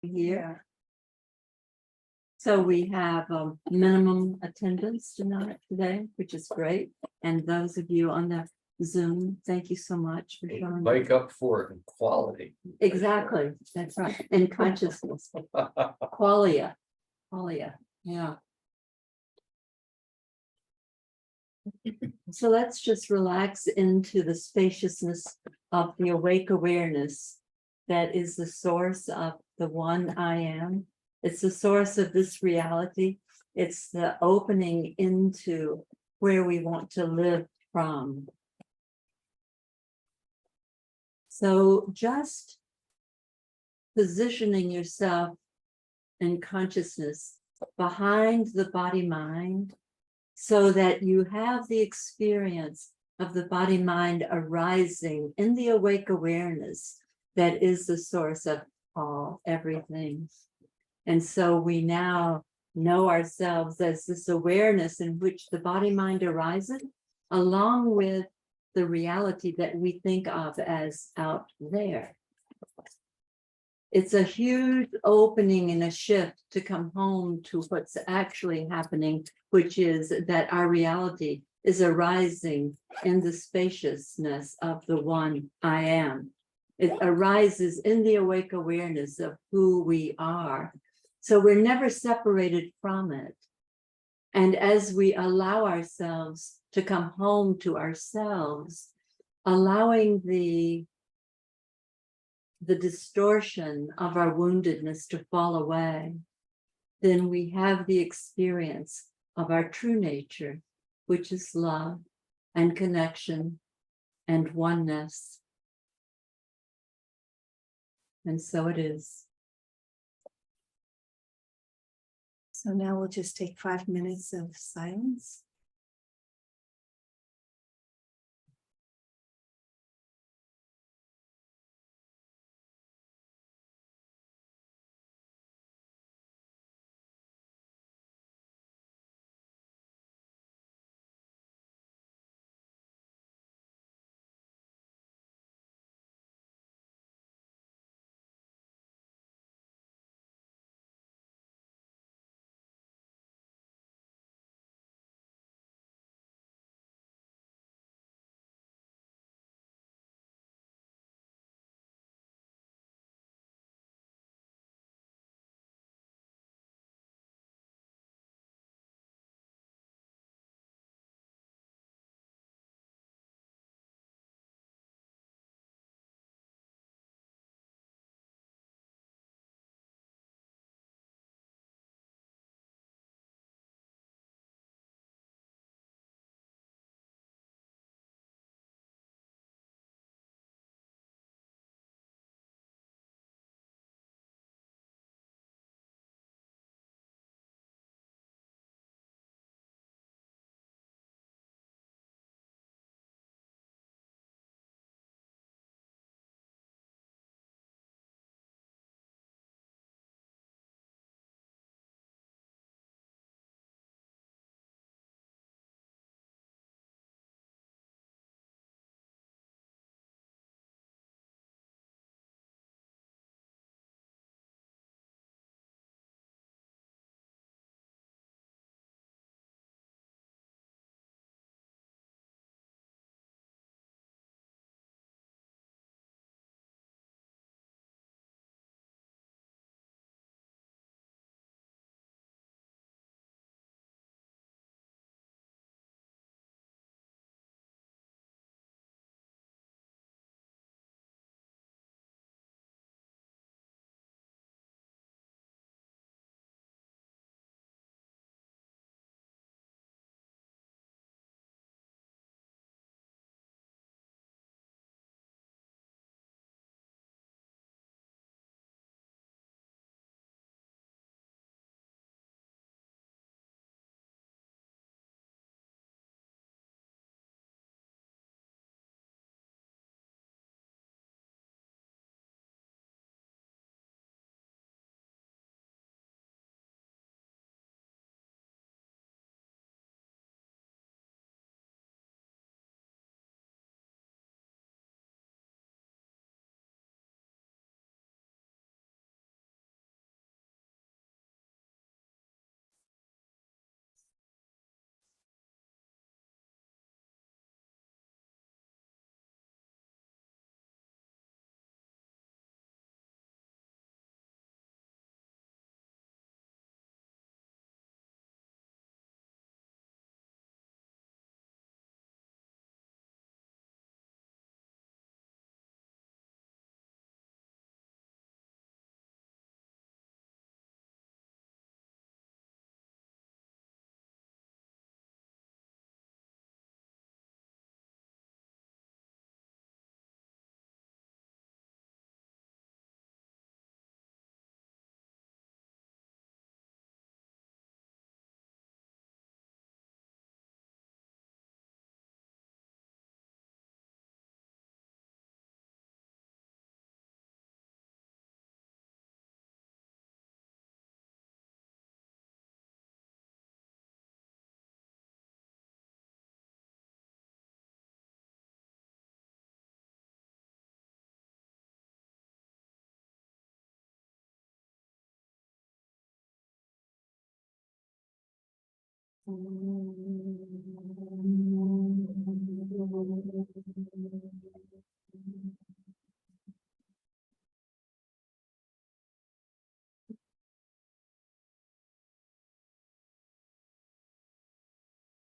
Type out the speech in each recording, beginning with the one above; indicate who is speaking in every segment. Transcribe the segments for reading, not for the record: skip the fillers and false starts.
Speaker 1: here. So we have minimum attendance today, which is great. And those of you on the Zoom, thank you so much for showing.
Speaker 2: Make up for it in quality.
Speaker 1: Exactly, that's right. And consciousness, qualia, yeah. So let's just relax into the spaciousness of the awake awareness that is the source of the one I am. It's the source of this reality. It's the opening into where we want to live from. So just positioning yourself in consciousness behind the body-mind so that you have the experience of the body-mind arising in the awake awareness that is the source of everything. And so we now know ourselves as this awareness in which the body-mind arises, along with the reality that we think of as out there. It's a huge opening and a shift to come home to what's actually happening, which is that our reality is arising in the spaciousness of the one I am. It arises in the awake awareness of who we are. So we're never separated from it. And as we allow ourselves to come home to ourselves, allowing the distortion of our woundedness to fall away, then we have the experience of our true nature, which is love and connection and oneness. And so it is.
Speaker 3: So now we'll just take 5 minutes of silence.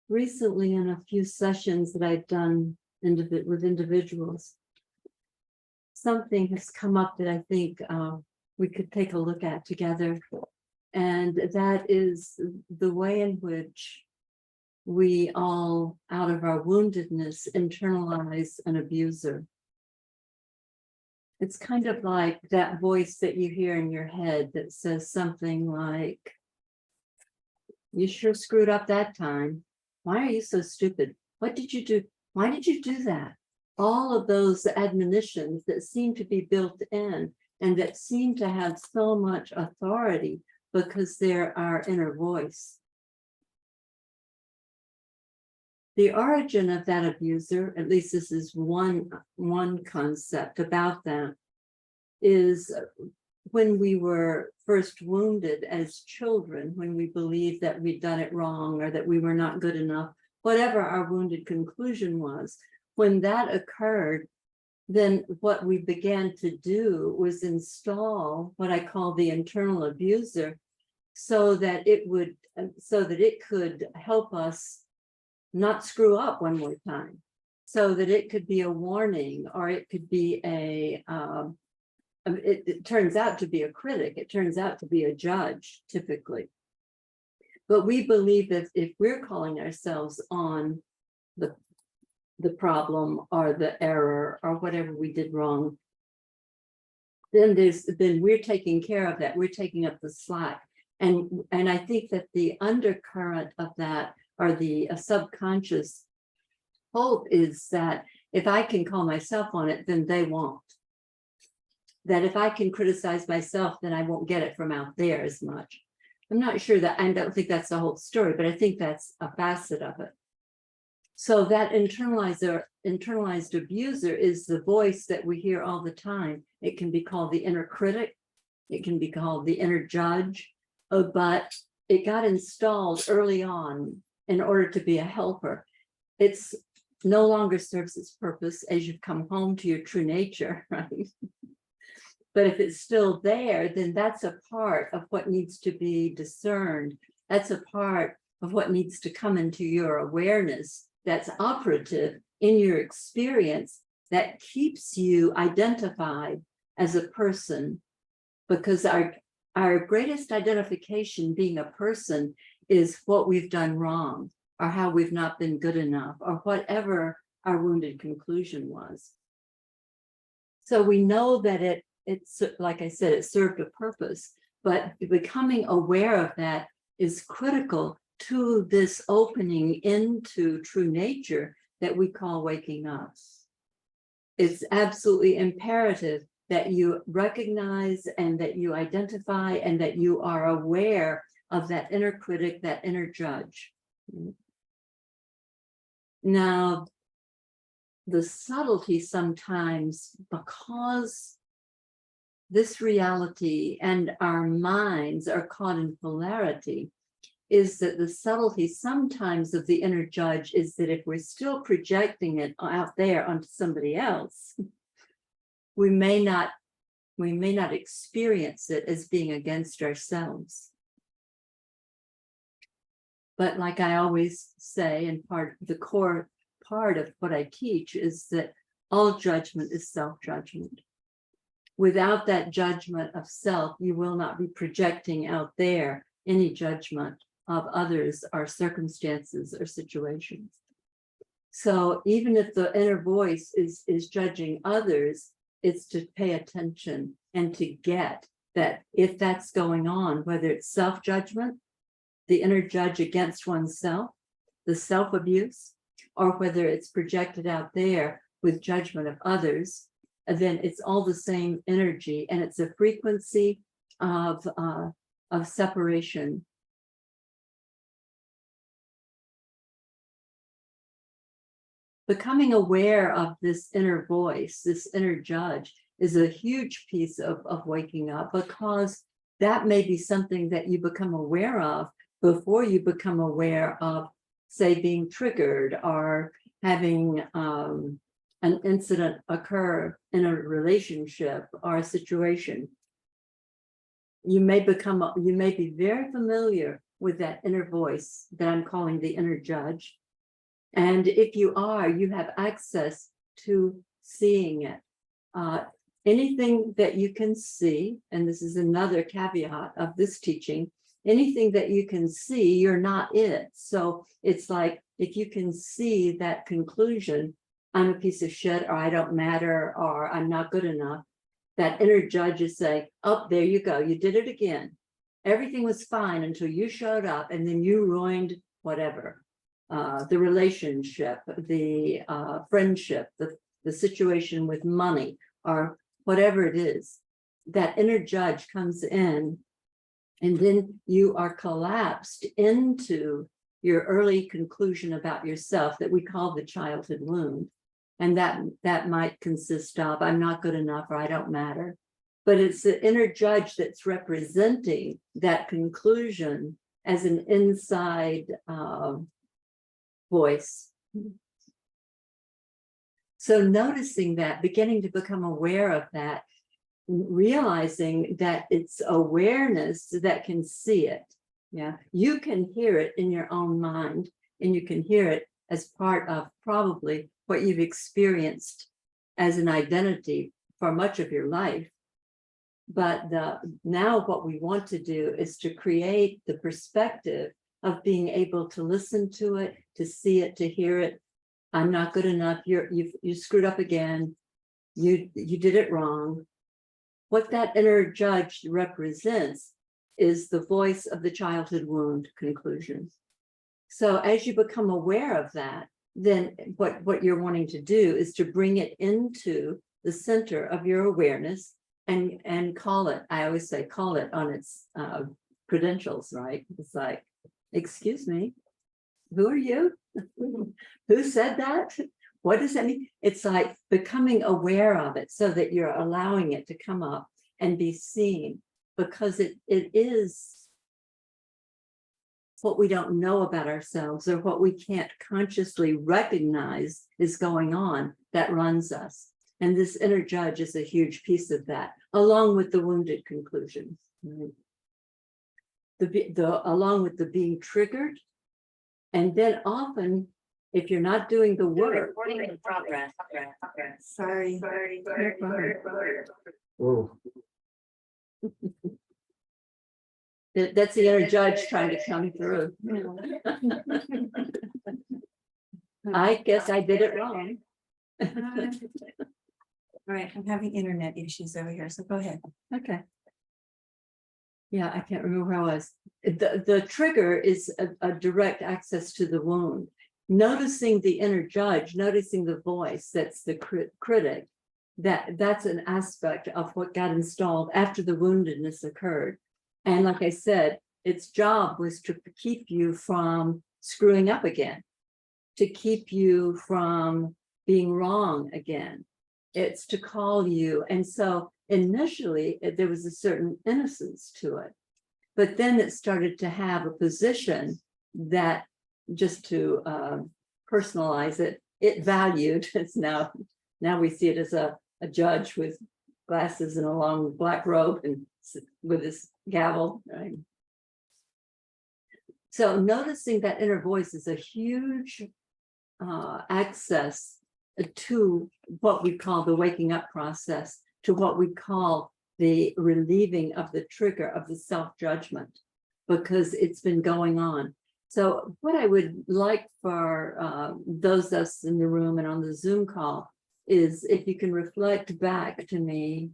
Speaker 1: Recently, in a few sessions that I've done with individuals, something has come up that I think we could take a look at together. And that is the way in which we all, out of our woundedness, internalize an abuser. It's kind of like that voice that you hear in your head that says something like, "You sure screwed up that time. Why are you so stupid? What did you do? Why did you do that?" All of those admonitions that seem to be built in and that seem to have so much authority because they're our inner voice. The origin of that abuser, at least this is one concept about that, is when we were first wounded as children, when we believed that we'd done it wrong or that we were not good enough, whatever our wounded conclusion was, when that occurred, then what we began to do was install what I call the internal abuser so that it could help us not screw up one more time, so that it could be a warning, or it could be it turns out to be a critic, it turns out to be a judge, typically. But we believe that if we're calling ourselves on the problem or the error or whatever we did wrong, then we're taking care of that, we're taking up the slack. And I think that the undercurrent of that, or the subconscious hope, is that if I can call myself on it, then they won't. That if I can criticize myself, then I won't get it from out there as much. I'm not sure that, I don't think that's the whole story, but I think that's a facet of it. So that internalized abuser is the voice that we hear all the time. It can be called the inner critic, it can be called the inner judge, but it got installed early on in order to be a helper. It's no longer serves its purpose as you've come home to your true nature, right? But if it's still there, then that's a part of what needs to be discerned. That's a part of what needs to come into your awareness that's operative in your experience, that keeps you identified as a person. Because our greatest identification being a person is what we've done wrong, or how we've not been good enough, or whatever our wounded conclusion was. So we know that it's like I said, it served a purpose, but becoming aware of that is critical to this opening into true nature that we call waking up. It's absolutely imperative that you recognize and that you identify and that you are aware of that inner critic, that inner judge. Now, the subtlety sometimes, because this reality and our minds are caught in polarity, is that the subtlety sometimes of the inner judge is that if we're still projecting it out there onto somebody else, we may not experience it as being against ourselves. But like I always say, and the core part of what I teach is that all judgment is self-judgment. Without that judgment of self, you will not be projecting out there any judgment of others or circumstances or situations. So even if the inner voice is judging others, it's to pay attention and to get that if that's going on, whether it's self-judgment, the inner judge against oneself, the self-abuse, or whether it's projected out there with judgment of others, then it's all the same energy, and it's a frequency of separation. Becoming aware of this inner voice, this inner judge, is a huge piece of waking up, because that may be something that you become aware of before you become aware of, say, being triggered or having an incident occur in a relationship or a situation. You may be very familiar with that inner voice that I'm calling the inner judge. And if you are, you have access to seeing it. Anything that you can see, and this is another caveat of this teaching, anything that you can see, you're not it. So it's like, if you can see that conclusion, I'm a piece of shit, or I don't matter, or I'm not good enough, that inner judge is saying, oh, there you go, you did it again. Everything was fine until you showed up, and then you ruined whatever, the relationship, the friendship, the situation with money, or whatever it is. That inner judge comes in, and then you are collapsed into your early conclusion about yourself that we call the childhood wound. And that might consist of, I'm not good enough, or I don't matter. But it's the inner judge that's representing that conclusion as an inside voice. So noticing that, beginning to become aware of that, realizing that it's awareness that can see it. Yeah, you can hear it in your own mind, and you can hear it as part of probably what you've experienced as an identity for much of your life. But now what we want to do is to create the perspective of being able to listen to it, to see it, to hear it. I'm not good enough. You screwed up again. You did it wrong. What that inner judge represents is the voice of the childhood wound conclusion. So as you become aware of that, then what you're wanting to do is to bring it into the center of your awareness and call it. I always say, call it on its credentials, right? It's like, excuse me, who are you? Who said that? What does that mean? It's like becoming aware of it so that you're allowing it to come up and be seen, because it is what we don't know about ourselves, or what we can't consciously recognize is going on, that runs us. And this inner judge is a huge piece of that, along with the wounded conclusions. Right? Along with the being triggered. And then often, if you're not doing the work.
Speaker 3: Sorry.
Speaker 2: Oh,
Speaker 1: That's the inner judge trying to come through. I guess I did it wrong.
Speaker 3: All right, I'm having internet issues over here, so go ahead.
Speaker 1: Okay. Yeah, I can't remember where I was. The trigger is a direct access to the wound. Noticing the inner judge, noticing the voice that's the critic, that's an aspect of what got installed after the woundedness occurred. And like I said, its job was to keep you from screwing up again, to keep you from being wrong again. It's to call you. And so initially there was a certain innocence to it, but then it started to have a position that, just to personalize it, it valued. It's now we see it as a judge with glasses and a long black robe and with his gavel. Right? So noticing that inner voice is a huge access to what we call the waking up process, to what we call the relieving of the trigger of the self-judgment, because it's been going on. So what I would like for those of us in the room and on the Zoom call is if you can reflect back to me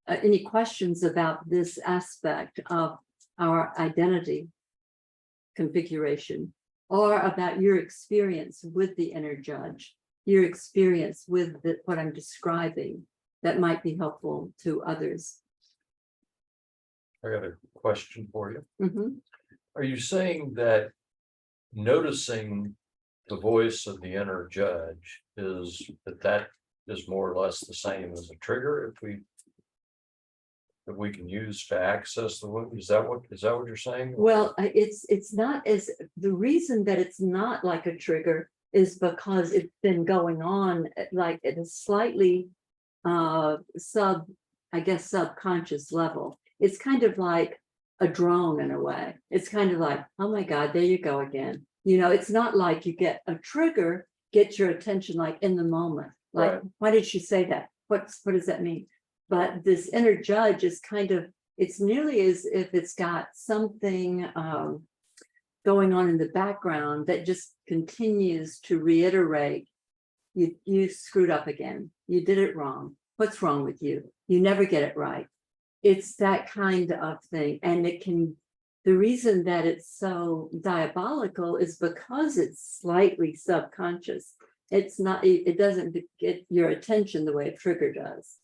Speaker 1: any questions about this aspect of our identity configuration, or about your experience with the inner judge, your experience with what I'm describing that might be helpful to others.
Speaker 2: I got a question for you.
Speaker 1: Mm-hmm.
Speaker 2: Are you saying that noticing the voice of the inner judge that is more or less the same as a trigger? that we can use to access the wound? Is that what you're saying?
Speaker 1: Well, it's not as, the reason that it's not like a trigger is because it's been going on like at a slightly subconscious level. It's kind of like a drone in a way. It's kind of like, oh my God, there you go again. You know, it's not like you get a trigger, get your attention like in the moment. Like,
Speaker 2: Right.
Speaker 1: why did she say that? What does that mean? But this inner judge is kind of, it's nearly as if it's got something going on in the background that just continues to reiterate, you screwed up again. You did it wrong. What's wrong with you? You never get it right. It's that kind of thing. And it can, the reason that it's so diabolical is because it's slightly subconscious. It's not, it doesn't get your attention the way a trigger does.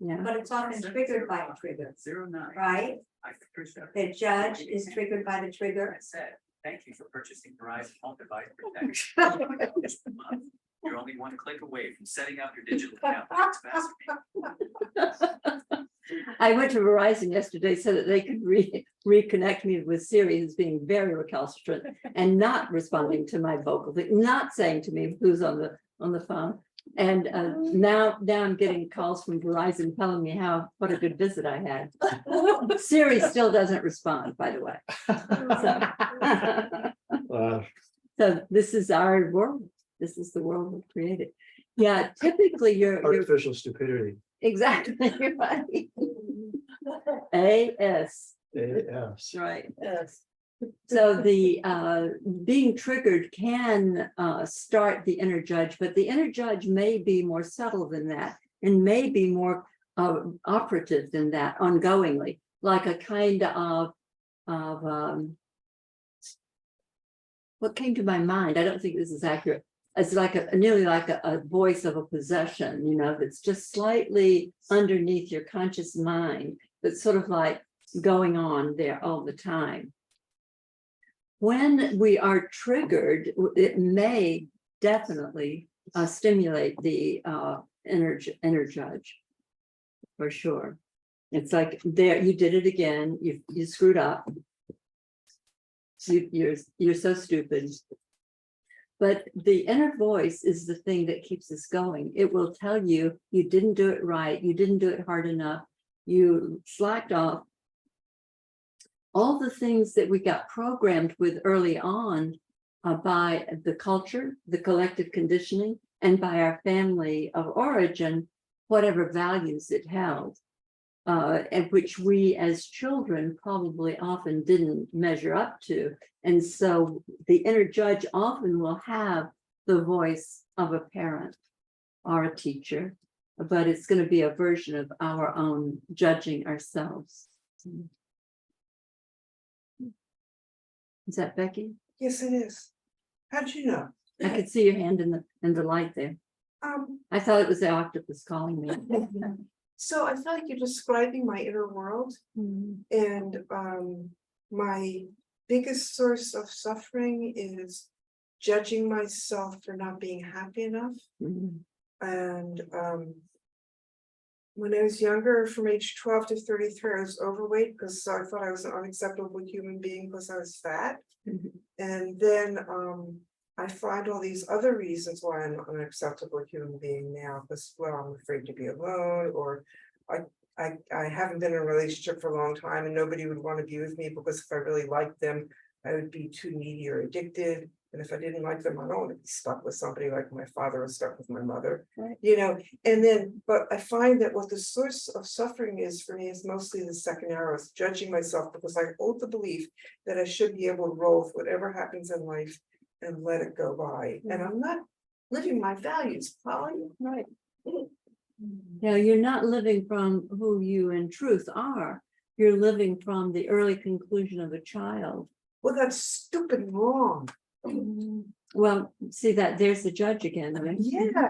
Speaker 1: Yeah.
Speaker 4: But it's often triggered by a trigger, right? The judge is triggered by the trigger.
Speaker 5: I said, thank you for purchasing Verizon Home Device Protection. This month, you're only one click away from setting up your digital account. Thanks, Master.
Speaker 1: I went to Verizon yesterday so that they could reconnect me with Siri, who's being very recalcitrant and not responding to my vocal thing, not saying to me who's on the phone. And now I'm getting calls from Verizon telling me what a good visit I had. Siri still doesn't respond, by the way. So this is our world. This is the world we've created. Yeah, typically you're
Speaker 6: Artificial stupidity.
Speaker 1: exactly right. AS.
Speaker 6: Yes.
Speaker 1: Right. Yes. So the being triggered can start the inner judge, but the inner judge may be more subtle than that and may be more operative than that ongoingly, like a kind of what came to my mind. I don't think this is accurate. It's like nearly like a voice of a possession, you know, that's just slightly underneath your conscious mind, that's sort of like going on there all the time. When we are triggered, it may definitely stimulate the inner judge, for sure. It's like there, you did it again. You screwed up. You're so stupid. But the inner voice is the thing that keeps us going. It will tell you, you didn't do it right. You didn't do it hard enough. You slacked off. All the things that we got programmed with early on by the culture, the collective conditioning, and by our family of origin, whatever values it held, and which we as children probably often didn't measure up to. And so the inner judge often will have the voice of a parent or a teacher, but it's going to be a version of our own judging ourselves. Is that Becky?
Speaker 7: Yes, it is. How'd you know?
Speaker 1: I could see your hand in the light there. I thought it was the octopus calling me.
Speaker 7: So I feel like you're describing my inner world, and my biggest source of suffering is judging myself for not being happy enough. And when I was younger, from age 12 to 33, I was overweight because I thought I was an unacceptable human being because I was fat. And then I find all these other reasons why I'm an unacceptable human being now, because, well, I'm afraid to be alone, or I haven't been in a relationship for a long time and nobody would want to be with me because if I really liked them, I would be too needy or addicted. And if I didn't like them, I don't want to be stuck with somebody like my father was stuck with my mother,
Speaker 1: Right.
Speaker 7: you know. And then, but I find that what the source of suffering is for me is mostly the second arrow, is judging myself, because I hold the belief that I should be able to roll with whatever happens in life and let it go by. And I'm not living my values, Polly.
Speaker 1: Right. Yeah, you're not living from who you in truth are. You're living from the early conclusion of a child.
Speaker 7: Well, that's stupid wrong.
Speaker 1: Well, see that there's the judge again. Right?
Speaker 7: Yeah.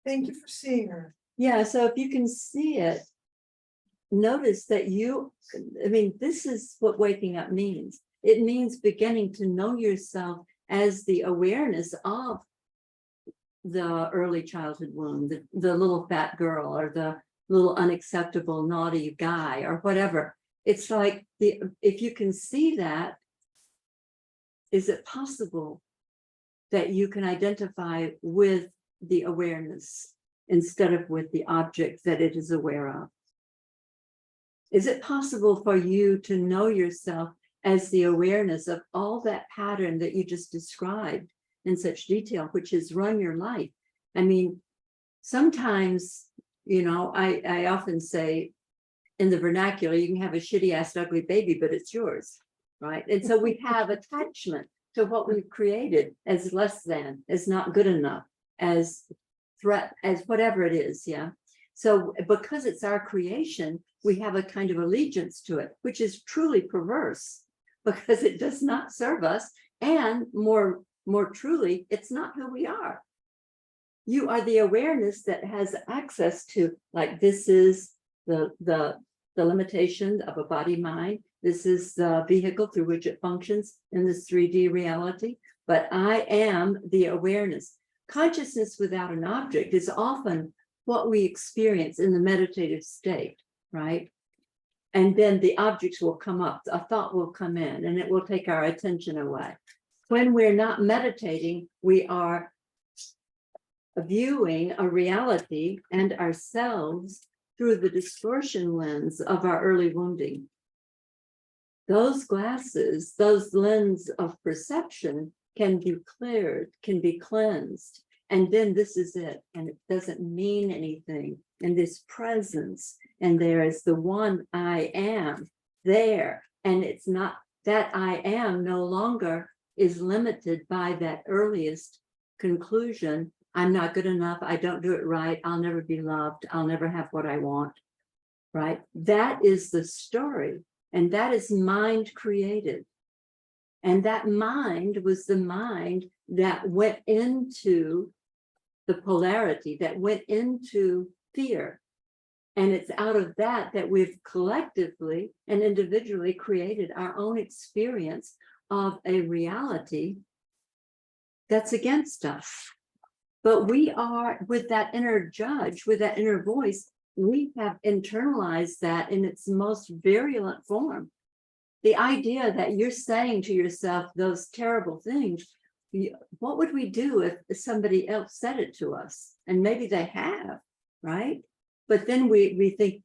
Speaker 7: Thank you for seeing her.
Speaker 1: Yeah, so if you can see it, notice that this is what waking up means. It means beginning to know yourself as the awareness of the early childhood wound, the little fat girl or the little unacceptable naughty guy or whatever. It's like if you can see that, is it possible that you can identify with the awareness instead of with the object that it is aware of? Is it possible for you to know yourself as the awareness of all that pattern that you just described in such detail, which has run your life? I mean, sometimes, you know, I often say in the vernacular, you can have a shitty ass ugly baby, but it's yours, right? And so we have attachment to what we've created as less than, as not good enough, as threat, as whatever it is, yeah? So because it's our creation, we have a kind of allegiance to it, which is truly perverse because it does not serve us. And more truly, it's not who we are. You are the awareness that has access to, like, this is the limitation of a body mind. This is the vehicle through which it functions in this 3D reality. But I am the awareness. Consciousness without an object is often what we experience in the meditative state, right? And then the objects will come up, a thought will come in, and it will take our attention away. When we're not meditating, we are viewing a reality and ourselves through the distortion lens of our early wounding. Those glasses, those lens of perception can be cleared, can be cleansed. And then this is it, and it doesn't mean anything. And this presence, and there is the one I am there. And it's not that I am no longer is limited by that earliest conclusion. I'm not good enough. I don't do it right. I'll never be loved. I'll never have what I want, right? That is the story. And that is mind created. And that mind was the mind that went into the polarity, that went into fear. And it's out of that that we've collectively and individually created our own experience of a reality that's against us. But we are, with that inner judge, with that inner voice, we have internalized that in its most virulent form. The idea that you're saying to yourself those terrible things, what would we do if somebody else said it to us? And maybe they have, right? But then we think,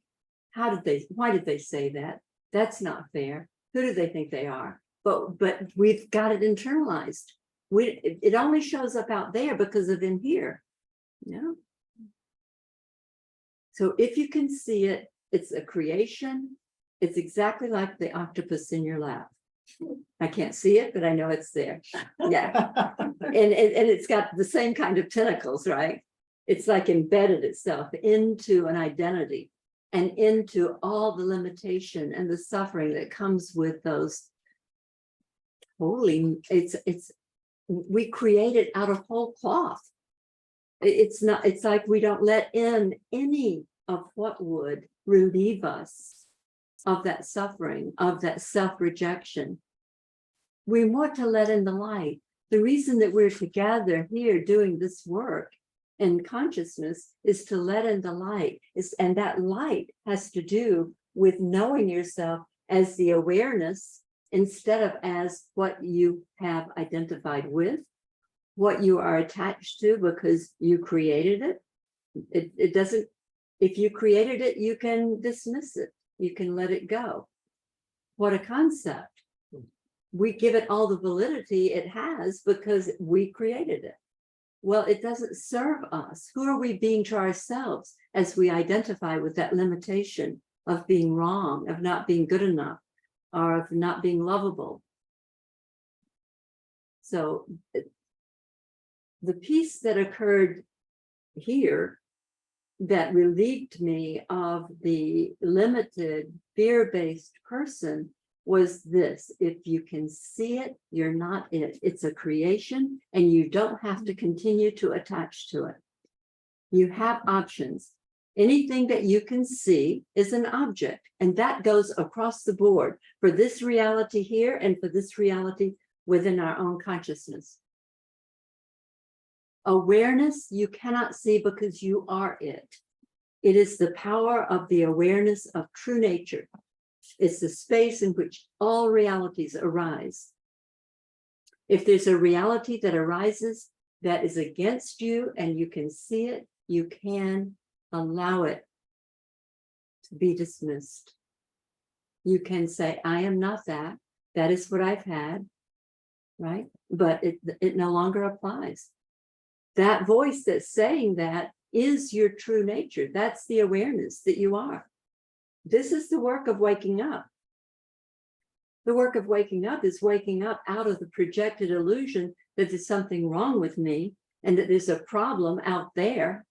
Speaker 1: why did they say that? That's not fair. Who do they think they are? But we've got it internalized. It only shows up out there because of in here. Yeah. So if you can see it, it's a creation. It's exactly like the octopus in your lap. I can't see it, but I know it's there. Yeah. And it's got the same kind of tentacles, right? It's like embedded itself into an identity and into all the limitation and the suffering that comes with those. We create it out of whole cloth. It's like we don't let in any of what would relieve us of that suffering, of that self-rejection. We want to let in the light. The reason that we're together here doing this work in consciousness is to let in the light. And that light has to do with knowing yourself as the awareness instead of as what you have identified with, what you are attached to because you created it. It doesn't, if you created it, you can dismiss it. You can let it go. What a concept. We give it all the validity it has because we created it. Well, it doesn't serve us. Who are we being to ourselves as we identify with that limitation of being wrong, of not being good enough, or of not being lovable? So the piece that occurred here that relieved me of the limited fear-based person was this: if you can see it, you're not it. It's a creation and you don't have to continue to attach to it. You have options. Anything that you can see is an object, and that goes across the board for this reality here and for this reality within our own consciousness. Awareness you cannot see because you are it. It is the power of the awareness of true nature. It's the space in which all realities arise. If there's a reality that arises that is against you and you can see it, you can allow it to be dismissed. You can say, I am not that. That is what I've had, right? But it no longer applies. That voice that's saying that is your true nature. That's the awareness that you are. This is the work of waking up. The work of waking up is waking up out of the projected illusion that there's something wrong with me and that there's a problem out there,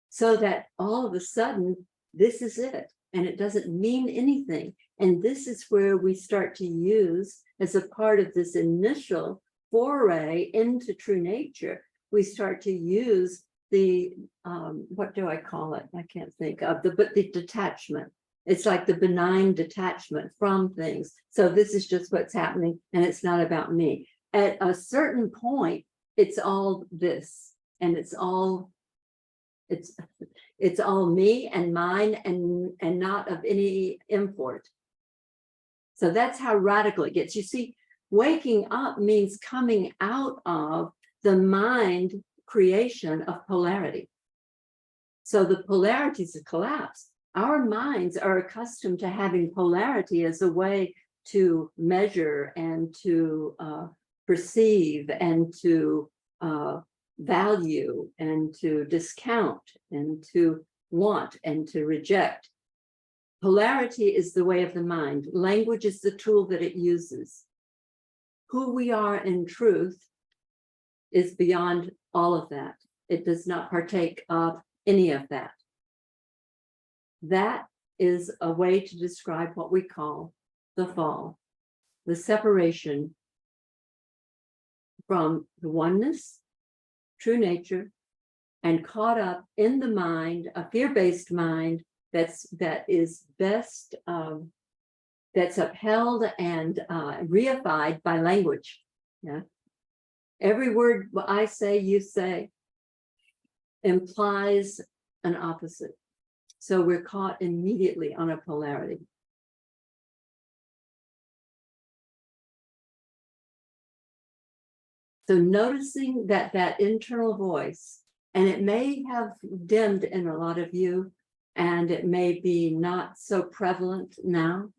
Speaker 1: so that all of a sudden, this is it, and it doesn't mean anything. And this is where we start to use, as a part of this initial foray into true nature, we start to use the, what do I call it? I can't think of but the detachment. It's like the benign detachment from things. So this is just what's happening, and it's not about me. At a certain point, it's all this, and it's all me and mine, and not of any import. So that's how radical it gets. You see, waking up means coming out of the mind creation of polarity. So the polarities have collapsed. Our minds are accustomed to having polarity as a way to measure and to perceive and to value and to discount and to want and to reject. Polarity is the way of the mind. Language is the tool that it uses. Who we are in truth is beyond all of that. It does not partake of any of that. That is a way to describe what we call the fall, the separation from the oneness, true nature, and caught up in the mind, a fear-based mind that is best that's upheld and reified by language. Yeah, every word I say, you say, implies an opposite. So we're caught immediately on a polarity. So noticing that internal voice, and it may have dimmed in a lot of you, and it may be not so prevalent now,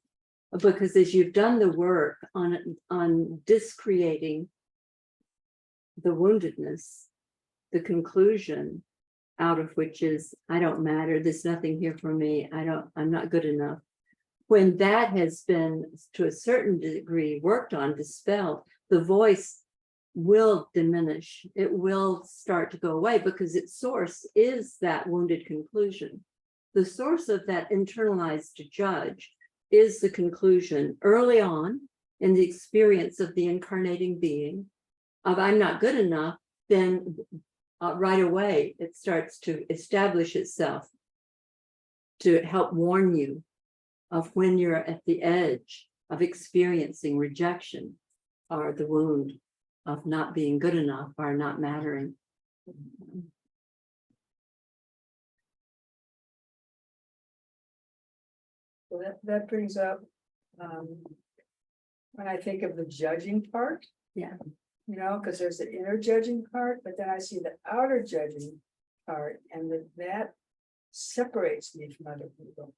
Speaker 1: because as you've done the work on discreating the woundedness, the conclusion out of which is, I don't matter, there's nothing here for me, I'm not good enough. When that has been to a certain degree worked on, dispelled, the voice will diminish. It will start to go away because its source is that wounded conclusion. The source of that internalized judge is the conclusion early on in the experience of the incarnating being of I'm not good enough. Then right away, it starts to establish itself to help warn you of when you're at the edge of experiencing rejection or the wound of not being good enough or not mattering.
Speaker 8: Well, that brings up, when I think of the judging part.
Speaker 1: Yeah.
Speaker 8: You know, because there's the inner judging part, but then I see the outer judging part, and that separates me from other people.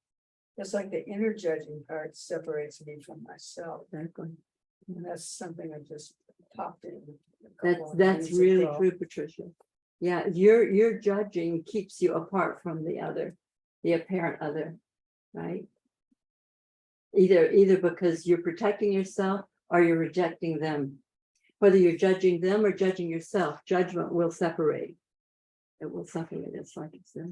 Speaker 8: Just like the inner judging part separates me from myself.
Speaker 1: Exactly.
Speaker 8: And that's something that just popped in.
Speaker 1: That's really true, Patricia. Yeah, your judging keeps you apart from the other, the apparent other, right? Either because you're protecting yourself or you're rejecting them. Whether you're judging them or judging yourself, judgment will separate. It will separate, it's like it's there.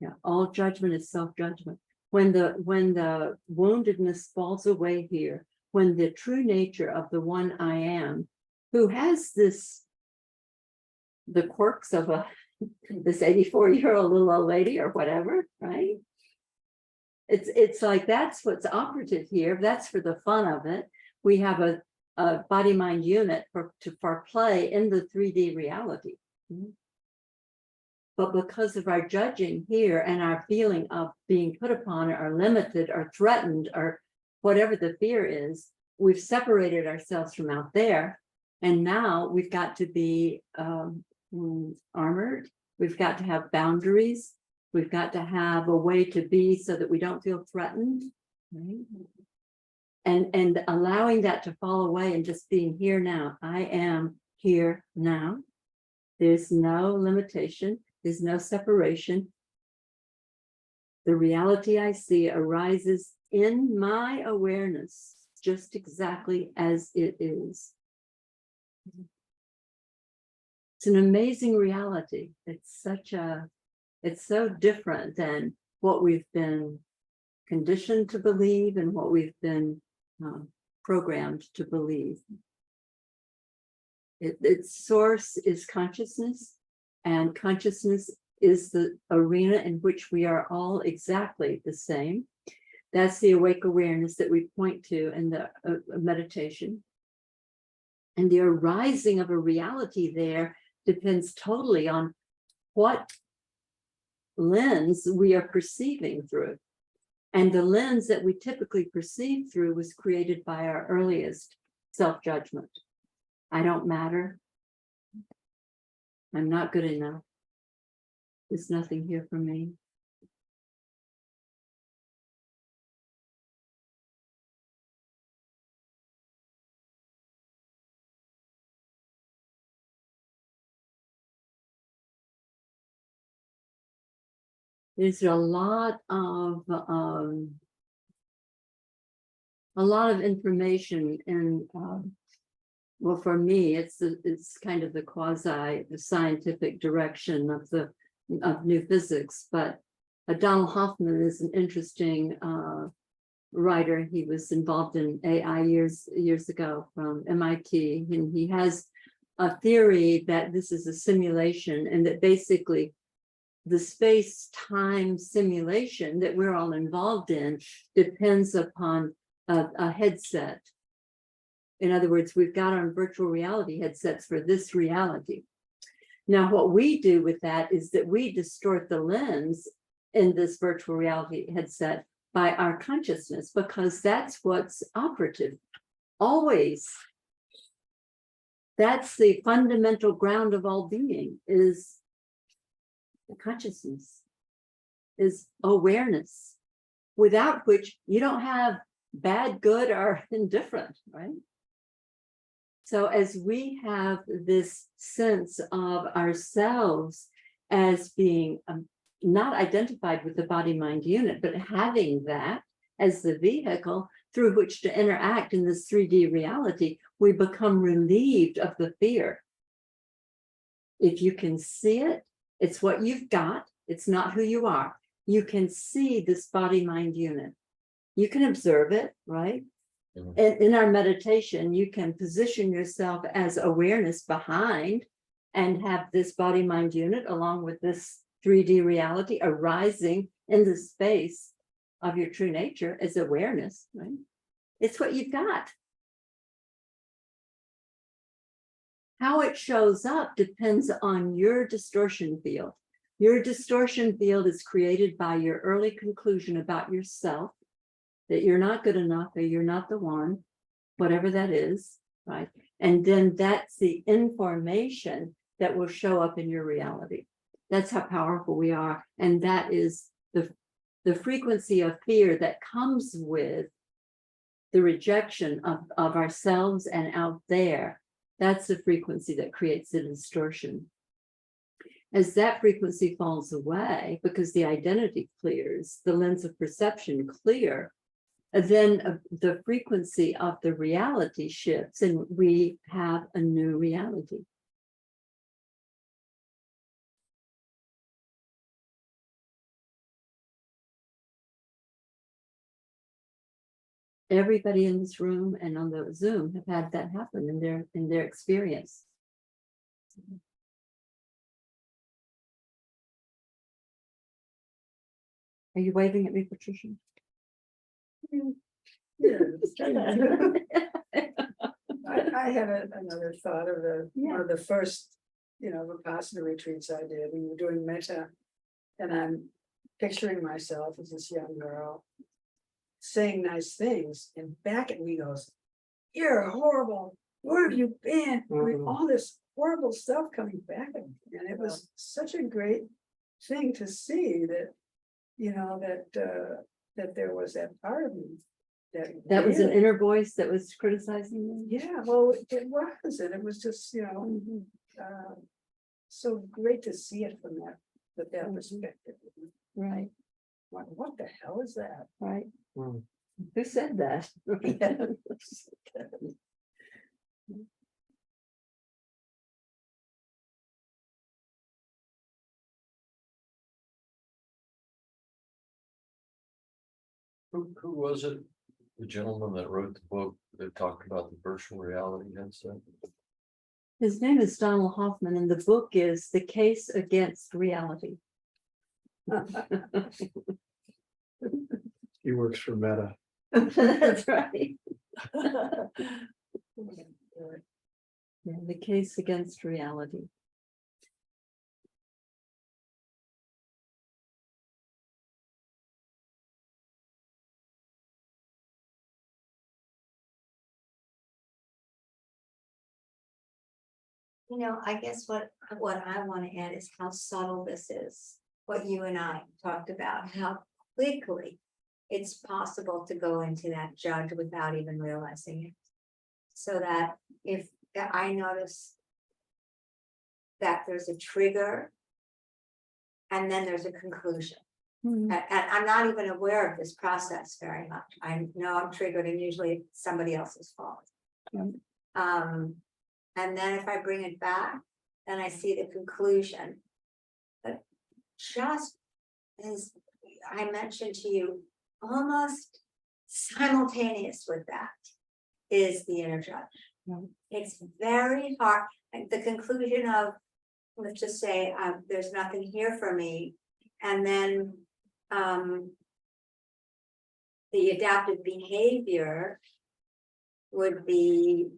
Speaker 1: Yeah, all judgment is self-judgment. When the woundedness falls away here, when the true nature of the one I am, who has the quirks of this 84-year-old little old lady or whatever, right? It's like that's what's operative here. That's for the fun of it. We have body-mind unit for play in the 3D reality. But because of our judging here and our feeling of being put upon or limited or threatened or whatever the fear is, we've separated ourselves from out there. And now we've got to be armored. We've got to have boundaries. We've got to have a way to be so that we don't feel threatened. Right? And allowing that to fall away and just being here now. I am here now. There's no limitation. There's no separation. The reality I see arises in my awareness, just exactly as it is. It's an amazing reality. It's so different than what we've been conditioned to believe and what we've been programmed to believe. Its source is consciousness, and consciousness is the arena in which we are all exactly the same. That's the awake awareness that we point to in the meditation. And the arising of a reality there depends totally on what lens we are perceiving through. And the lens that we typically perceive through was created by our earliest self-judgment. I don't matter. I'm not good enough. There's nothing here for me. There's a lot of information in well, for me, it's kind of the scientific direction of new physics. But Donald Hoffman is an interesting writer. He was involved in AI years ago from MIT, and he has a theory that this is a simulation, and that basically the space-time simulation that we're all involved in depends upon a headset. In other words, we've got our virtual reality headsets for this reality. Now, what we do with that is that we distort the lens in this virtual reality headset by our consciousness, because that's what's operative. Always. That's the fundamental ground of all being, is consciousness, is awareness, without which you don't have bad, good, or indifferent, right? So as we have this sense of ourselves as being not identified with the body-mind unit, but having that as the vehicle through which to interact in this 3D reality, we become relieved of the fear. If you can see it, it's what you've got. It's not who you are. You can see this body-mind unit. You can observe it, right? In our meditation, you can position yourself as awareness behind and have this body-mind unit along with this 3D reality arising in the space of your true nature as awareness, right? It's what you've got. How it shows up depends on your distortion field. Your distortion field is created by your early conclusion about yourself, that you're not good enough, or you're not the one, whatever that is, right? And then that's the information that will show up in your reality. That's how powerful we are. And that is the frequency of fear that comes with the rejection of ourselves and out there. That's the frequency that creates the distortion. As that frequency falls away, because the identity clears, the lens of perception clear, then the frequency of the reality shifts and we have a new reality. Everybody in this room and on the Zoom have had that happen in their experience. Are you waving at me, Patricia?
Speaker 8: I had another thought of one of the first, Vipassana retreats I did, we were doing metta. And I'm picturing myself as this young girl saying nice things, and back at me goes, "You're horrible. Where have you been?" I mean, all this horrible stuff coming back at me. And it was such a great thing to see that, that there was that part of me.
Speaker 1: That was an
Speaker 8: really-
Speaker 1: inner voice that was criticizing you?
Speaker 8: Yeah, well, it was, and it was just, so great to see it from that perspective.
Speaker 1: Right,
Speaker 8: What the hell is that?
Speaker 1: right.
Speaker 6: Hmm.
Speaker 1: Who said that?
Speaker 2: Who was it? The gentleman that wrote the book that talked about the virtual reality headset?
Speaker 1: His name is Donald Hoffman, and the book is The Case Against Reality.
Speaker 6: He works for Meta.
Speaker 1: That's right. Yeah, The Case Against Reality.
Speaker 4: I guess what I want to add is how subtle this is. What you and I talked about, how quickly it's possible to go into that judge without even realizing it. So that if I notice that there's a trigger and then there's a conclusion.
Speaker 1: Mhm.
Speaker 4: And I'm not even aware of this process very much. I know I'm triggered and usually it's somebody else's fault.
Speaker 1: Right.
Speaker 4: And then if I bring it back, then I see the conclusion. But just as I mentioned to you, almost simultaneous with that is the inner judge.
Speaker 1: Right.
Speaker 4: It's very hard. Like the conclusion of, let's just say, there's nothing here for me. And then the adaptive behavior would be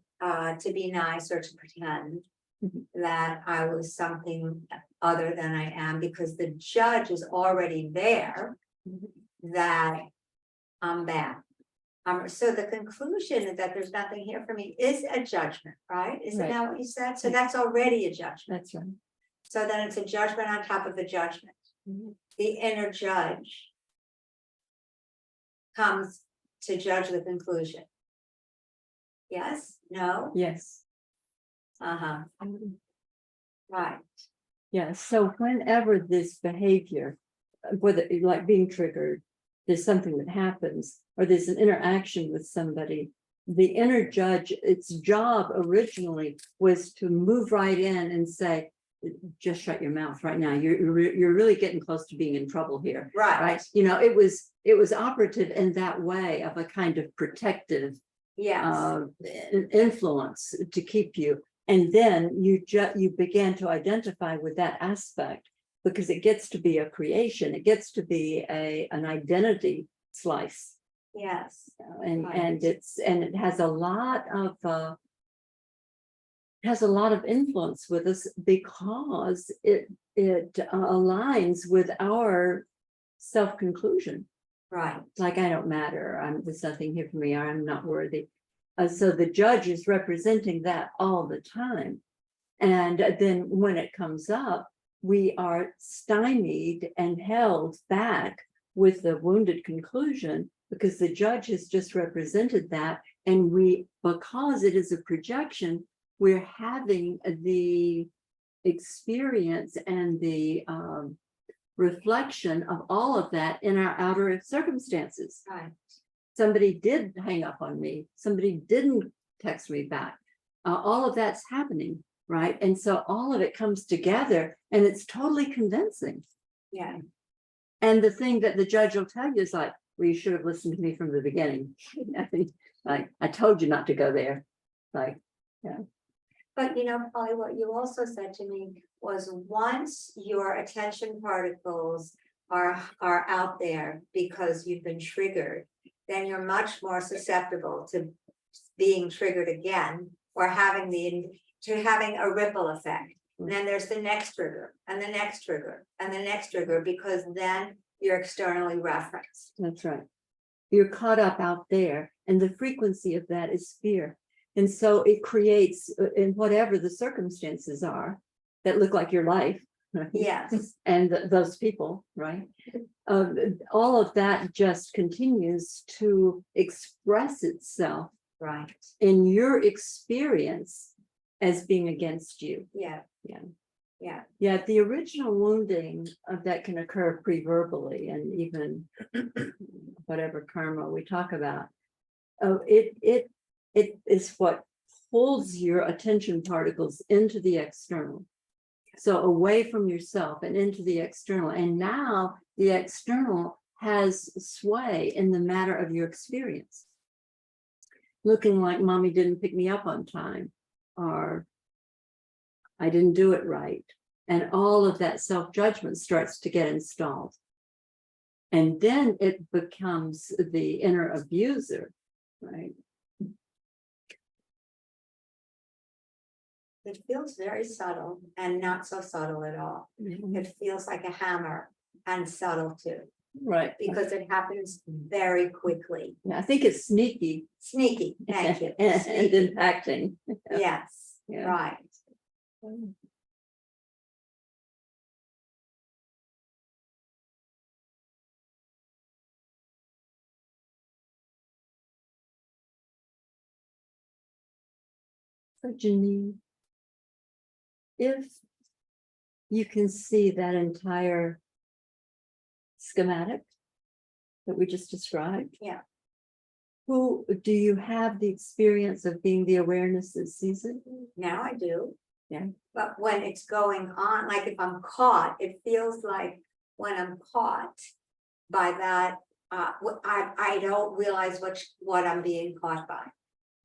Speaker 4: to be nice or to pretend
Speaker 1: Mhm.
Speaker 4: that I was something other than I am, because the judge is already there
Speaker 1: Mhm.
Speaker 4: that I'm bad. So the conclusion that there's nothing here for me is a judgment, right? Isn't
Speaker 1: Right.
Speaker 4: that what you said? So that's already a judgment.
Speaker 1: That's right.
Speaker 4: So then it's a judgment on top of a judgment.
Speaker 1: Mhm.
Speaker 4: The inner judge comes to judge the conclusion. Yes, no,
Speaker 1: Yes.
Speaker 4: uh-huh, right,
Speaker 1: Yeah, so whenever this behavior, whether like being triggered, there's something that happens, or there's an interaction with somebody, the inner judge, its job originally was to move right in and say, just shut your mouth right now. You're really getting close to being in trouble here.
Speaker 4: right,
Speaker 1: Right. It was operative in that way of a kind of protective
Speaker 4: yes,
Speaker 1: influence to keep you. And then you began to identify with that aspect, because it gets to be a creation. It gets to be an identity slice,
Speaker 4: yes,
Speaker 1: and
Speaker 4: Right.
Speaker 1: it has a lot of influence with us, because it aligns with our self-conclusion.
Speaker 4: right,
Speaker 1: Like, I don't matter, there's nothing here for me, I'm not worthy. So the judge is representing that all the time. And then when it comes up, we are stymied and held back with the wounded conclusion, because the judge has just represented that. And because it is a projection, we're having the experience and the reflection of all of that in our outer circumstances.
Speaker 4: right,
Speaker 1: Somebody did hang up on me, somebody didn't text me back. All of that's happening, right? And so all of it comes together, and it's totally convincing.
Speaker 4: yeah,
Speaker 1: And the thing that the judge will tell you is like, well, you should have listened to me from the beginning. Like, I told you not to go there. Like,
Speaker 4: but Polly, what you also said to me was, once your attention particles are out there because you've been triggered, then you're much more susceptible to being triggered again or having having a ripple effect. And then there's the next trigger and the next trigger and the next trigger, because then you're externally referenced.
Speaker 1: That's right. You're caught up out there, and the frequency of that is fear. And so it creates, in whatever the circumstances are that look like your life, right?
Speaker 4: Yes,
Speaker 1: And those people, right? All of that just continues to express itself
Speaker 4: right,
Speaker 1: in your experience as being against you.
Speaker 4: yeah.
Speaker 1: Yeah.
Speaker 4: Yeah,
Speaker 1: Yeah, the original wounding that can occur pre-verbally and even whatever karma we talk about. It is what pulls your attention particles into the external. So away from yourself and into the external. And now the external has sway in the matter of your experience. Looking like mommy didn't pick me up on time, or I didn't do it right. And all of that self-judgment starts to get installed. And then it becomes the inner abuser, right?
Speaker 4: it feels very subtle and not so subtle at all. It feels like a hammer and subtle too,
Speaker 1: Right.
Speaker 4: because it happens very quickly.
Speaker 1: Yeah, I think it's sneaky
Speaker 4: Sneaky, thank you.
Speaker 1: and
Speaker 4: Sneaky.
Speaker 1: impacting.
Speaker 4: Yes,
Speaker 1: Yeah.
Speaker 4: right.
Speaker 1: So Janine, if you can see that entire schematic that we just described.
Speaker 4: Yeah.
Speaker 1: Who do you have the experience of being the awareness that sees it?
Speaker 4: Now I do.
Speaker 1: Yeah.
Speaker 4: But when it's going on, like if I'm caught, it feels like when I'm caught by that, I don't realize what I'm being caught by.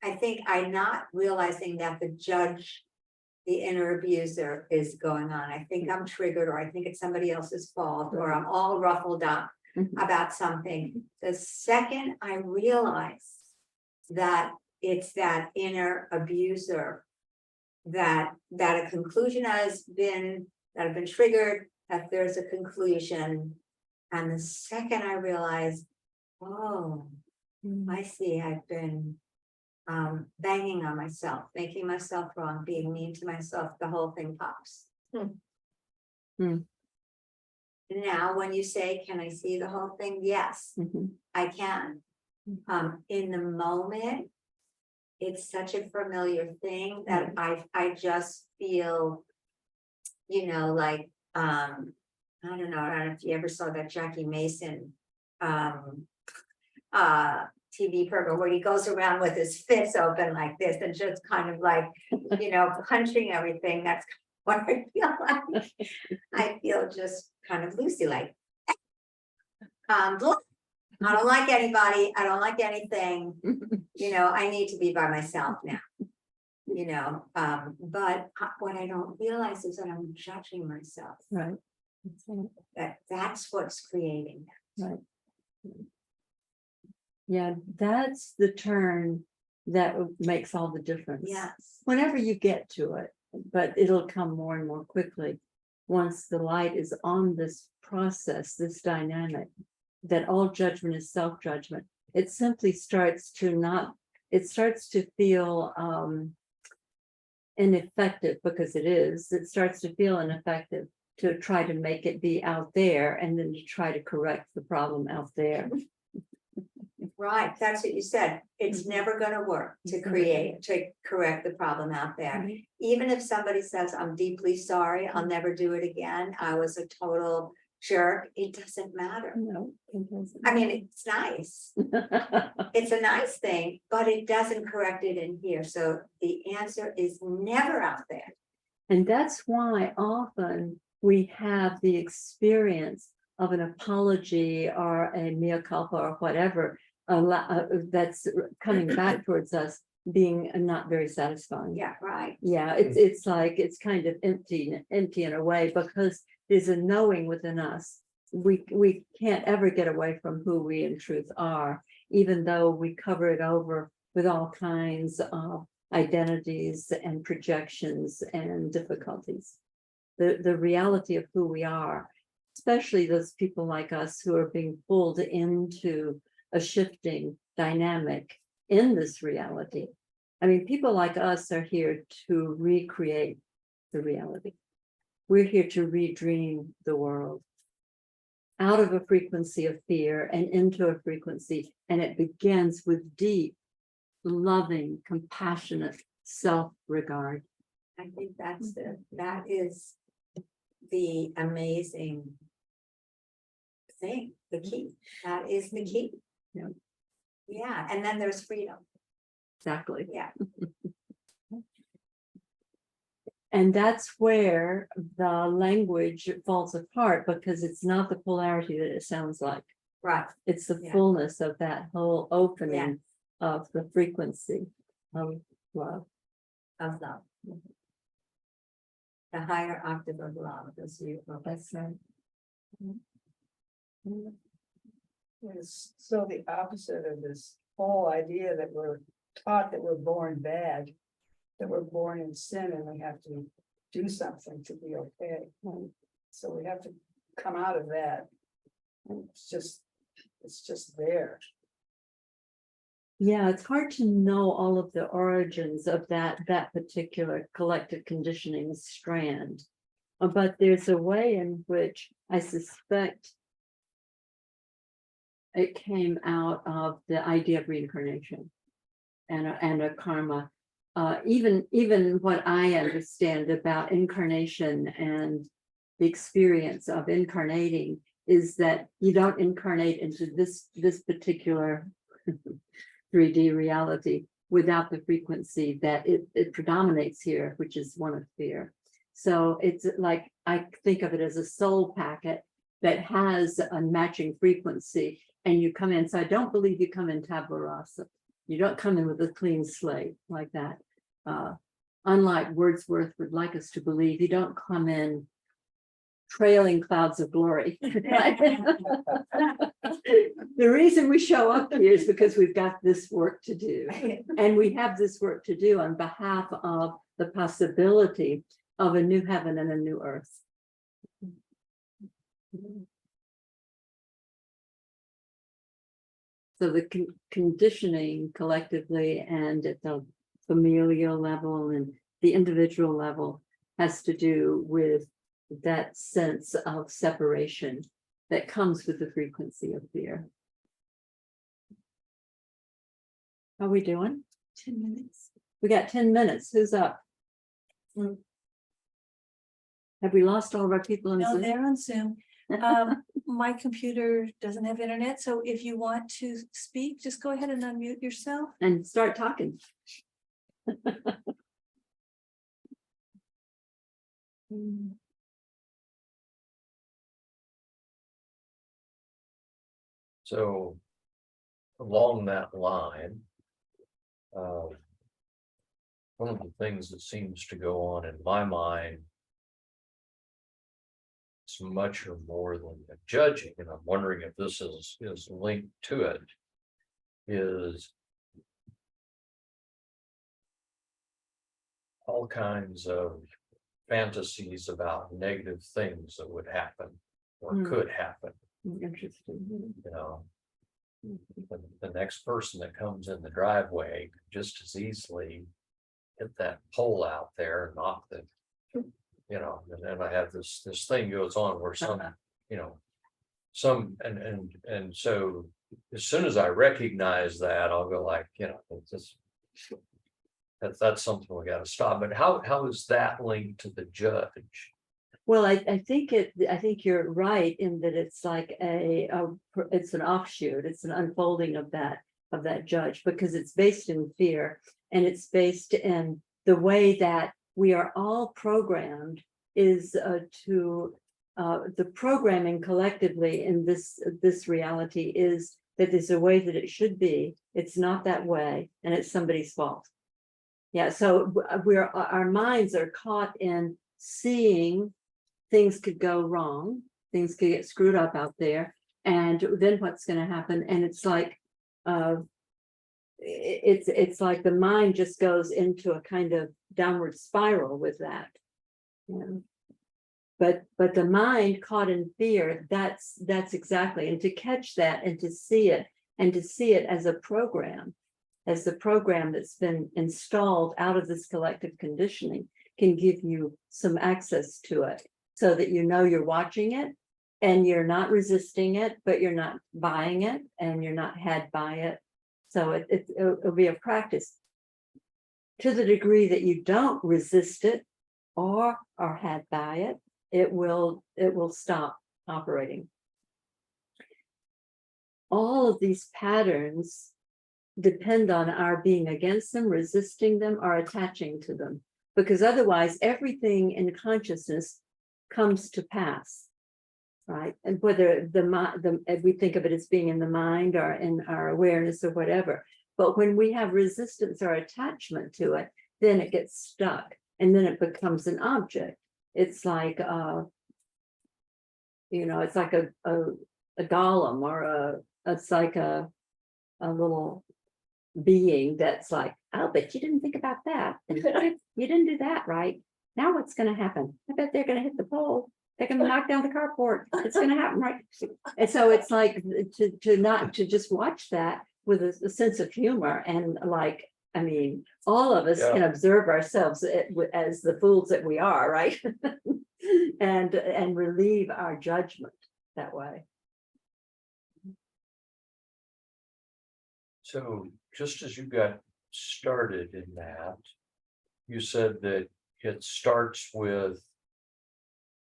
Speaker 4: I think I'm not realizing that the judge, the inner abuser, is going on. I think I'm triggered, or I think it's somebody else's fault, or I'm all ruffled up about something. The second I realize that it's that inner abuser, that a conclusion has been, that I've been triggered, that there's a conclusion. And the second I realize, oh, I see, I've been banging on myself, making myself wrong, being mean to myself, the whole thing pops. Now, when you say, can I see the whole thing? Yes, I can. In the moment, it's such a familiar thing that I just feel, like, I don't know if you ever saw that Jackie Mason TV program where he goes around with his fists open like this and just kind of like, punching everything. That's what I feel like. I feel just kind of loosey, like, I don't like anybody. I don't like anything. I need to be by myself now. But what I don't realize is that I'm judging myself.
Speaker 1: Right.
Speaker 4: That's what's creating that.
Speaker 1: Right. Yeah, that's the turn that makes all the difference.
Speaker 4: Yes.
Speaker 1: Whenever you get to it, but it'll come more and more quickly once the light is on this process, this dynamic, that all judgment is self-judgment. It simply starts to feel ineffective, because it starts to feel ineffective to try to make it be out there and then to try to correct the problem out there.
Speaker 4: Right, that's what you said. It's never gonna work to correct the problem out there. Even if somebody says, I'm deeply sorry, I'll never do it again, I was a total jerk, it doesn't matter.
Speaker 1: No, it doesn't.
Speaker 4: I mean, it's nice. It's a nice thing, but it doesn't correct it in here. So the answer is never out there.
Speaker 1: And that's why often we have the experience of an apology or a mea culpa or whatever that's coming back towards us being not very satisfying.
Speaker 4: Yeah, right.
Speaker 1: Yeah, it's like it's kind of empty in a way, because there's a knowing within us. We can't ever get away from who we in truth are, even though we cover it over with all kinds of identities and projections and difficulties. The reality of who we are, especially those people like us who are being pulled into a shifting dynamic in this reality. I mean, people like us are here to recreate the reality. We're here to redream the world out of a frequency of fear and into a frequency, and it begins with deep, loving, compassionate self-regard.
Speaker 4: I think that is the amazing thing, the key. That is the key.
Speaker 1: Yeah.
Speaker 4: Yeah, and then there's freedom.
Speaker 1: Exactly.
Speaker 4: Yeah.
Speaker 1: And that's where the language falls apart, because it's not the polarity that it sounds like.
Speaker 4: Right.
Speaker 1: It's the
Speaker 4: Yeah.
Speaker 1: fullness of that whole opening
Speaker 4: Yeah.
Speaker 1: of the frequency of love.
Speaker 4: Of love. The higher octave of love, as you.
Speaker 1: That's right.
Speaker 8: It's so the opposite of this whole idea that we're taught that we're born bad, that we're born in sin and we have to do something to be okay. So we have to come out of that. And it's just there.
Speaker 1: Yeah, it's hard to know all of the origins of that particular collective conditioning strand. But there's a way in which I suspect it came out of the idea of reincarnation and a karma. Even what I understand about incarnation and the experience of incarnating is that you don't incarnate into this particular 3D reality without the frequency that it predominates here, which is one of fear. So it's like, I think of it as a soul packet that has a matching frequency, and you come in. So I don't believe you come in tabula rasa. You don't come in with a clean slate like that. Unlike Wordsworth would like us to believe, you don't come in trailing clouds of glory. The reason we show up here is because we've got this work to do. And we have this work to do on behalf of the possibility of a new heaven and a new earth. So the conditioning collectively and at the familial level and the individual level has to do with that sense of separation that comes with the frequency of fear. How are we doing?
Speaker 3: 10 minutes.
Speaker 1: We got 10 minutes. Who's up? Have we lost all of our people in
Speaker 3: No,
Speaker 1: Zoom?
Speaker 3: they're on Zoom. My computer doesn't have internet, so if you want to speak, just go ahead and unmute yourself.
Speaker 1: And start talking.
Speaker 2: So along that line, one of the things that seems to go on in my mind, it's much or more than the judging, and I'm wondering if this is linked to it, is all kinds of fantasies about negative things that would happen or could happen.
Speaker 1: Interesting.
Speaker 2: You know, the next person that comes in the driveway could just as easily hit that pole out there and knock the, you know, and then I have this thing goes on where some, you know, and so as soon as I recognize that, I'll go like, you know, it's just that's something we got to stop. But how is that linked to the judge?
Speaker 1: Well, I think you're right in that it's like it's an offshoot, it's an unfolding of that judge, because it's based in fear, and it's based in the way that we are all programmed is to the programming collectively in this reality is that there's a way that it should be. It's not that way, and it's somebody's fault. Yeah, so our minds are caught in seeing things could go wrong, things could get screwed up out there, and then what's going to happen? And it's like it's like the mind just goes into a kind of downward spiral with that. Yeah. But the mind caught in fear, that's exactly, and to catch that and to see it, and to see it as a program, as the program that's been installed out of this collective conditioning, can give you some access to it, so that you know you're watching it and you're not resisting it, but you're not buying it and you're not had by it. So it'll be a practice. To the degree that you don't resist it or are had by it, it will stop operating. All of these patterns depend on our being against them, resisting them, or attaching to them, because otherwise everything in consciousness comes to pass, right? And whether we think of it as being in the mind or in our awareness or whatever, but when we have resistance or attachment to it, then it gets stuck, and then it becomes an object. It's like it's like a golem, or it's like a little being that's like, oh, but you didn't think about that, and you didn't do that right. Now what's going to happen? I bet they're going to hit the pole. They're going to knock down the carport. It's going to happen, right? And so it's like to just watch that with a sense of humor, and like, I mean, all of us can observe ourselves as the fools that we are, right? and relieve our judgment that way.
Speaker 2: So just as you got started in that, you said that it starts with,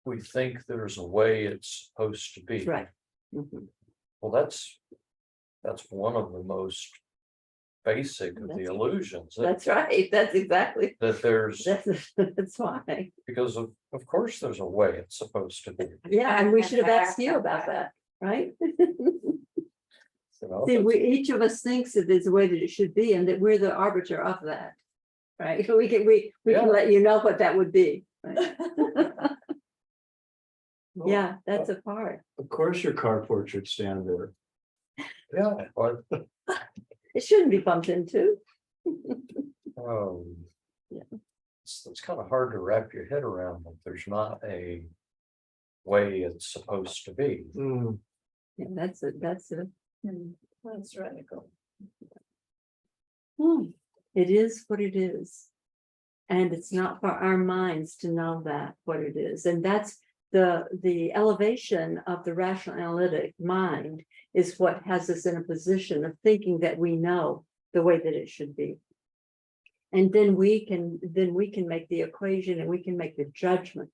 Speaker 2: we think there's a way it's supposed to be.
Speaker 1: Right. Mhm.
Speaker 2: Well, that's one of the most basic of the
Speaker 1: That's-
Speaker 2: illusions.
Speaker 1: That's right. That's exactly.
Speaker 2: That there's,
Speaker 1: That's why.
Speaker 2: because of course there's a way it's supposed to be.
Speaker 1: Yeah, and we should have asked you about that, right?
Speaker 2: You know,
Speaker 1: See, each of us thinks that there's a way that it should be, and that we're the arbiter of that, right? We can let you know what that would be. Right? Yeah, that's a part.
Speaker 6: Of course, your carport should stand there.
Speaker 2: yeah, but
Speaker 1: It shouldn't be bumped into. Yeah.
Speaker 2: it's kind of hard to wrap your head around that there's not a way it's supposed to be.
Speaker 6: Mm,
Speaker 1: Yeah, that's a.
Speaker 3: That's radical.
Speaker 1: It is what it is. And it's not for our minds to know that what it is. And that's the elevation of the rational analytic mind is what has us in a position of thinking that we know the way that it should be. And then we can make the equation, and we can make the judgment.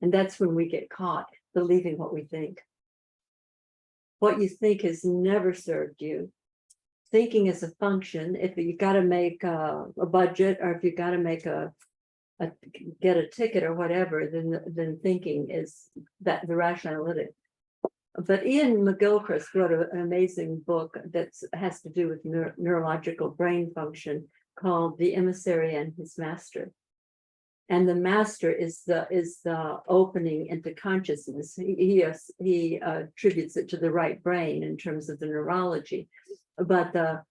Speaker 1: And that's when we get caught believing what we think. What you think has never served you. Thinking is a function. If you got to make a budget, or if you got to make get a ticket or whatever, then thinking is that the rational analytic. But Ian McGilchrist wrote an amazing book that has to do with neurological brain function, called The Emissary and His Master. And the master is the opening into consciousness. He attributes it to the right brain in terms of the neurology, but the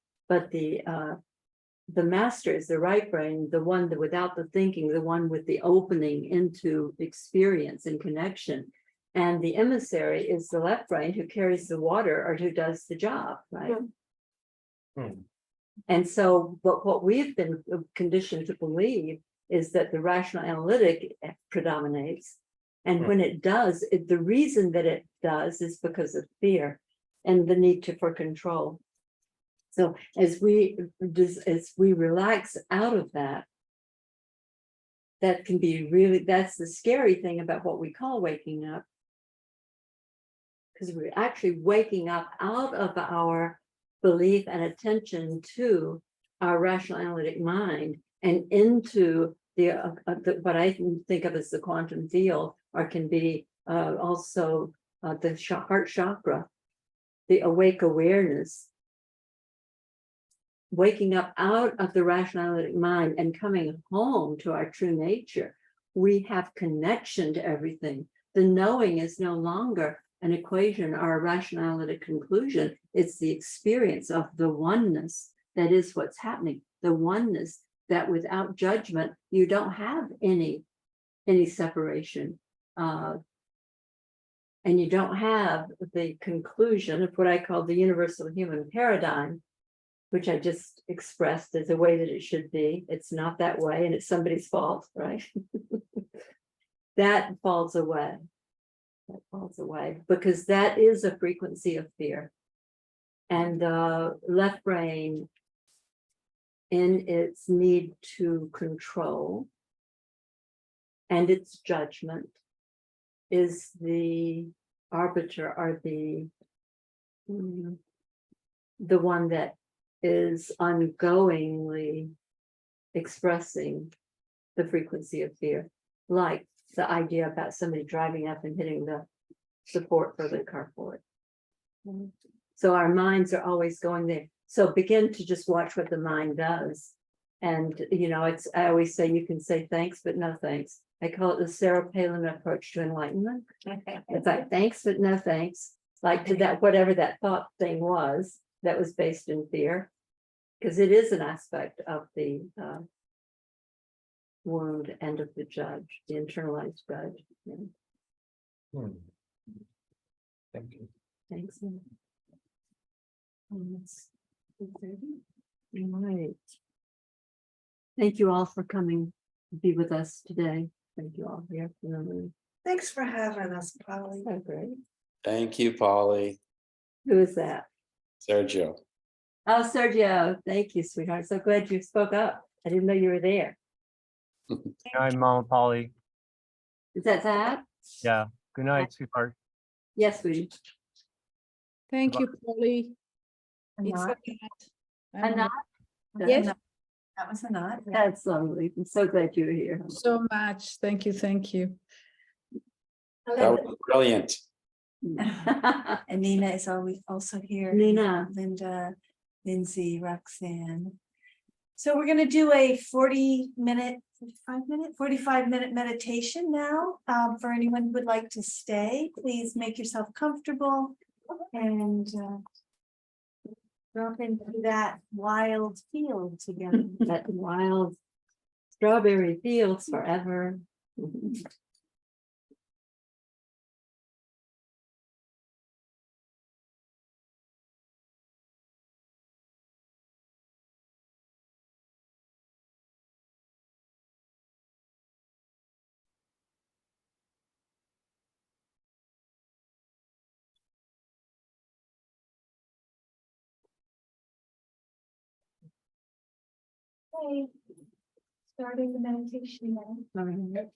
Speaker 1: master is the right brain, the one that without the thinking, the one with the opening into experience and connection. And the emissary is the left brain, who carries the water or who does the job, right? And so, but what we've been conditioned to believe is that the rational analytic predominates. And when it does, the reason that it does is because of fear and the need for control. So as we relax out of that, that can be really, that's the scary thing about what we call waking up. Because we're actually waking up out of our belief and attention to our rational analytic mind and into the what I think of as the quantum field, or can be also the heart chakra, the awake awareness. Waking up out of the rational analytic mind and coming home to our true nature, we have connection to everything. The knowing is no longer an equation or a rational analytic conclusion. It's the experience of the oneness that is what's happening. The oneness that without judgment, you don't have any separation. And you don't have the conclusion of what I call the universal human paradigm, which I just expressed as a way that it should be. It's not that way, and it's somebody's fault, right? That falls away. That falls away because that is a frequency of fear. And the left brain, in its need to control and its judgment, is the arbiter or the one that is ongoingly expressing the frequency of fear, like the idea about somebody driving up and hitting the support for the carport. So our minds are always going there. So begin to just watch what the mind does. And, you know, it's, I always say you can say thanks, but no thanks. I call it the Sarah Palin approach to enlightenment. It's like, thanks, but no thanks. Like to that, whatever that thought thing was that was based in fear. Because it is an aspect of the wound and of the judge, the internalized judge. Yeah.
Speaker 2: Thank you.
Speaker 1: Thanks. All right. Thank you all for coming to be with us today. Thank you all here.
Speaker 7: Thanks for having us, Polly.
Speaker 1: So great.
Speaker 9: Thank you, Polly.
Speaker 1: Who is that?
Speaker 9: Sergio.
Speaker 1: Oh, Sergio. Thank you, sweetheart. So glad you spoke up. I didn't know you were there.
Speaker 10: Hi, Mama Polly.
Speaker 1: Is that Zach?
Speaker 10: Yeah. Good night, sweetheart.
Speaker 1: Yes, sweetie.
Speaker 11: Thank you, Polly.
Speaker 3: It's
Speaker 1: Anat?
Speaker 3: okay.
Speaker 1: Anat?
Speaker 11: Yes.
Speaker 3: That was a nod.
Speaker 1: That's lovely. I'm so glad you were here.
Speaker 11: So much. Thank you. Thank you.
Speaker 9: That was brilliant.
Speaker 3: And Nina is always also here.
Speaker 1: Nina.
Speaker 3: Linda, Lindsay, Roxanne. So we're gonna do a 45-minute meditation now. For anyone who would like to stay, please make yourself comfortable and drop into that wild field together.
Speaker 1: That wild strawberry fields forever.
Speaker 3: Okay, starting the meditation now.
Speaker 1: All right.